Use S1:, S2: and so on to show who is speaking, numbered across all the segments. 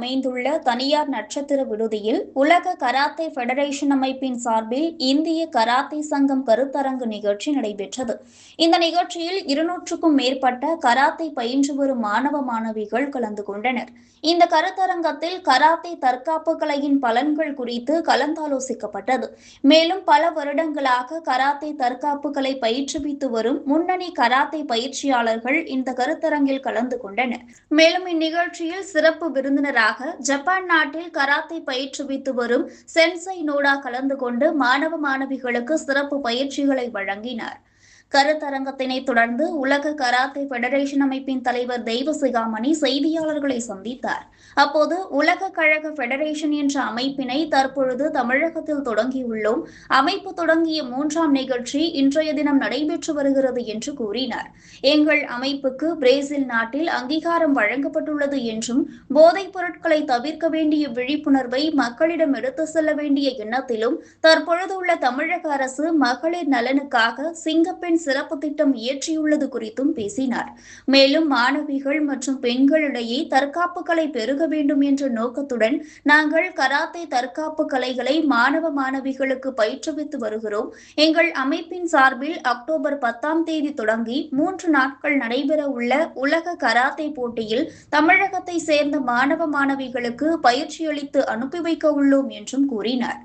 S1: அமைந்துள்ள தனியார் நட்சத்திர விடுதியில் உலக கராத்தே ஃபெடரேஷன் அமைப்பின் சார்பில் இந்திய கராத்தே சங்கம் கருத்தரங்கு நிகழ்ச்சி நடைபெற்றது. இந்த நிகழ்ச்சியில் 200க்கும் மேற்பட்ட கராத்தே பயின்று வரும் மாணவ மாணவிகள் கலந்து கொண்டனர். இந்த கருத்தரங்கத்தில் கராத்தே தற்காப்பு கலையின் பலன்கள் குறித்து கலந்தாலோசிக்கப்பட்டது. மேலும் பல வருடங்களாக கராத்தே தற்காப்பு கலை பயிற்றுவித்து வரும் முன்னணி கராத்தே பயிற்சியாளர்கள் இந்த கருத்தரங்கில் கலந்து கொண்டனர். மேலும் இந்நிகழ்ச்சியில் சிறப்பு விருந்தினராக ஜப்பான் நாட்டில் கராத்தே பயிற்றுவித்து வரும் சென்சை நோடா கலந்து கொண்டு மாணவ மாணவிகளுக்கு சிறப்பு பயிற்சிகளை வழங்கினார். கருத்தரங்கத்தினை தொடர்ந்து உலக கராத்தே ஃபெடரேஷன் அமைப்பின் தலைவர் தெய்வசிகாமணி செய்தியாளர்களை சந்தித்தார். அப்போது உலக கழக ஃபெடரேஷன் என்ற அமைப்பினை தற்பொழுது தமிழகத்தில் தொடங்கியுள்ளோம். அமைப்பு தொடங்கிய 3ஆம் நிகழ்ச்சி இன்றைய தினம் நடைபெற்று வருகிறது என்று கூறினார். எங்கள் அமைப்புக்கு பிரேசில் நாட்டில் அங்கீகாரம் வழங்கப்பட்டுள்ளது என்றும் போதைப் பொருட்களை தவிர்க்க வேண்டிய விழிப்புணர்வை மக்களிடம் எடுத்து செல்ல வேண்டிய எண்ணத்திலும் தற்பொழுதுள்ள தமிழக அரசு மகளிர் நலனுக்காக சிங்கப்பெண் சிறப்பு திட்டம் இயற்றியுள்ளது குறித்தும் பேசினார். மேலும் மாணவிகள் மற்றும் பெண்களிடையே தற்காப்பு கலை பெருக வேண்டும் என்ற நோக்கத்துடன் நாங்கள் கராத்தே தற்காப்பு கலைகளை மாணவ மாணவிகளுக்கு பயிற்றுவித்து வருகிறோம். எங்கள் அமைப்பின் சார்பில் அக்டோபர் 10ஆம் தேதி தொடங்கி 3 நாட்கள் நடைபெற உள்ள உலக கராத்தே போட்டியில் தமிழகத்தை சேர்ந்த மாணவ மாணவிகளுக்கு பயிற்சியளித்து அனுப்பி வைக்க உள்ளோம் என்றும் கூறினார்.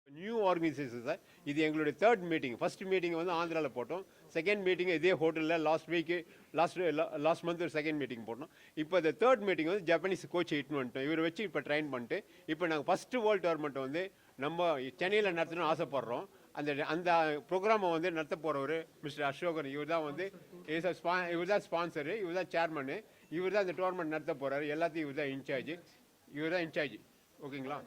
S2: New organisation sir. இது எங்களுடைய 3rd மீட்டிங். ஃபர்ஸ்ட் மீட்டிங் வந்து ஆந்திராவில் போட்டோம். செகண்ட் மீட்டிங் இதே ஹோட்டலில் லாஸ்ட் மந்த் ஒரு செகண்ட் மீட்டிங் போட்டோம். இப்போ இந்த 3rd மீட்டிங் வந்து ஜப்பானீஸ் கோச் இட்டுன்னு வந்துட்டோம். இவரை வச்சு இப்போ ட்ரைன் பண்ணிட்டு இப்போ நாங்கள் ஃபஸ்ட்டு வேர்ல்டு டோர்னமெண்ட் வந்து நம்ம சென்னையில் நடத்தணும்னு ஆசைப்படுறோம். அந்த ப்ரோக்ராமை வந்து நடத்த போகிறவர் மிஸ்டர் அசோகன். இவர் தான் வந்து இவர் தான் ஸ்பான்சரு, இவர் தான் சேர்மனு, இவர் தான் இந்த டோர்னமெண்ட் நடத்த போகிறாரு. எல்லாத்தையும் இவர் தான் இன்சார்ஜ். ஓகேங்களா?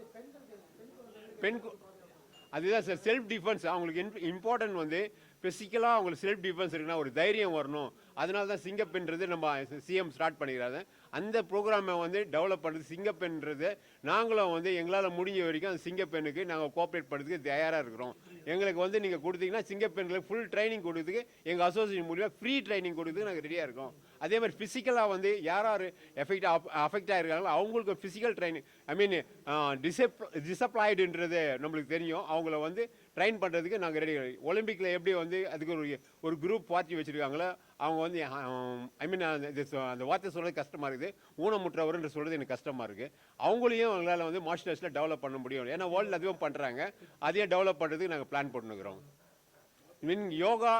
S2: அதுதான் சார் செல்ஃப் டிஃபென்ஸ். அவங்களுக்கு இம்பார்ட்டன்ட் வந்து ஃபிசிக்கலாக அவங்களுக்கு செல்ஃப் டிஃபென்ஸ் இருக்குன்னா ஒரு தைரியம் வரணும். அதனால தான் சிங்கப்பெண்றது நம்ம சிஎம் ஸ்டார்ட் பண்ணிக்கிறாங்க. அந்த ப்ரோக்ராமை வந்து டெவலப் பண்ணுறது சிங்கப்பெண்றது நாங்களும் வந்து எங்களால் முடிஞ்ச வரைக்கும் அந்த சிங்கப்பெண்ணுக்கு நாங்கள் கோஆப்ரேட் பண்ணுறதுக்கு தயாராக இருக்கிறோம். எங்களுக்கு வந்து நீங்கள் கொடுத்தீங்கன்னா சிங்கப்பெண்களுக்கு ஃபுல் ட்ரைனிங் கொடுத்துக்கு எங்கள் அசோசியேஷன் மூலியமாக ஃப்ரீ ட்ரைனிங் கொடுத்துக்கு நாங்கள் ரெடியாக இருக்கோம். அதே மாதிரி ஃபிசிக்கலாக வந்து யார் அஃபெக்ட் ஆகிருக்காங்களோ அவங்களுக்கு ஃபிசிக்கல் ட்ரைனிங் டிசப்ளாய்டுன்றது நம்மளுக்கு தெரியும். அவங்கள வந்து ட்ரைன் பண்ணுறதுக்கு நாங்கள் ரெடி. ஒலிம்பிக்கில் எப்படி வந்து அதுக்கு ஒரு குரூப் பார்ட்டி வச்சுருக்காங்களோ அவங்க வந்து அந்த வார்த்தை சொல்கிறது கஷ்டமாக இருக்குது. ஊனமுற்றவர்ன்ற சொல்கிறது எனக்கு கஷ்டமாக இருக்குது. அவங்களையும் அவங்களால வந்து மார்ஷல் ஆர்ட்ஸில் டெவலப் பண்ண முடியும். ஏன்னா வேர்ல்டு அதுவும் பண்ணுறாங்க. அதையும் டெவலப் பண்ணுறதுக்கு நாங்கள் பிளான் போட்டுக்கிறோம். யோகா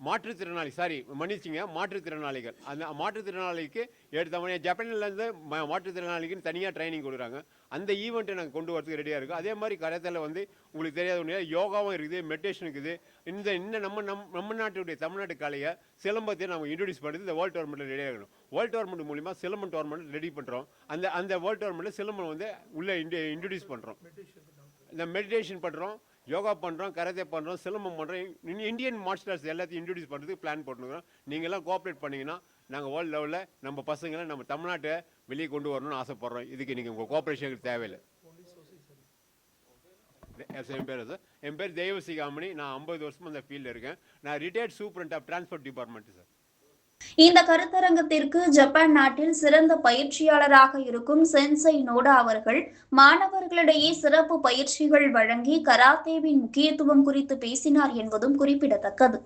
S2: மாற்றுத்திறனாளிகள் அந்த மாற்றுத்திறனாளிக்கு எடுத்த ஜப்பான்லேருந்து மாற்றுத்திறனாளிக்கு தனியாக ட்ரைனிங் கொடுக்குறாங்க. அந்த ஈவெண்ட்டை நாங்கள் கொண்டு வரதுக்கு ரெடியாக இருக்கும். அதே மாதிரி கராத்தேல வந்து உங்களுக்கு தெரியாத ஒன்று யோகாவும் இருக்குது, மெடிடேஷன் இருக்குது. இந்த நம்ம நாட்டுடைய தமிழ்நாட்டு கலையை சிலம்பத்தை நம்ம இன்ட்ரடியூஸ் பண்ணுறது இந்த வேர்ல்டு டோர்னமெண்ட்டில் ரெடியாக இருக்கணும். வேர்ல்டு டோர்னமெண்ட் மூலிமா சிலம்பம் டோர்னமெண்ட் ரெடி பண்ணுறோம். அந்த வேர்ல்டு டோர்னமெண்ட்டில் சிலம்பம் வந்து உள்ளே இன்ட்ரடியூஸ் பண்ணுறோம். இந்த மெடிடேஷன் பண்ணுறோம், யோகா பண்ணுறோம், கராத்தே பண்ணுறோம், சிலம்பம் பண்ணுறோம். இந்தியன் மார்ஷல் ஆர்ட்ஸ் எல்லாத்தையும் இன்ட்ரடியூஸ் பண்ணுறதுக்கு பிளான் போட்டுருக்கிறோம். நீங்கள்லாம் கோஆப்ரேட் பண்ணிங்கன்னா நாங்கள் வேர்ல்டு லெவலில் நம்ம பசங்களை நம்ம தமிழ்நாட்டை வெளியே கொண்டு வரணும்னு ஆசைப்பட்றோம். இதுக்கு நீங்கள் உங்கள் கோஆப்ரேஷனுக்கு தேவையில்லை. என் பேர் தெய்வசிகாமணி. நான் 50 வருஷமாக அந்த ஃபீல்டில் இருக்கேன். நான் retired superintendent of transport department sir.
S1: இந்த கருத்தரங்கத்திற்கு ஜப்பான் நாட்டில் சிறந்த பயிற்சியாளராக இருக்கும் சென்சை நோடா அவர்கள் மாணவர்களிடையே சிறப்பு பயிற்சிகள் வழங்கி கராத்தேவின் முக்கியத்துவம் குறித்து பேசினார் என்பதும் குறிப்பிடத்தக்கது.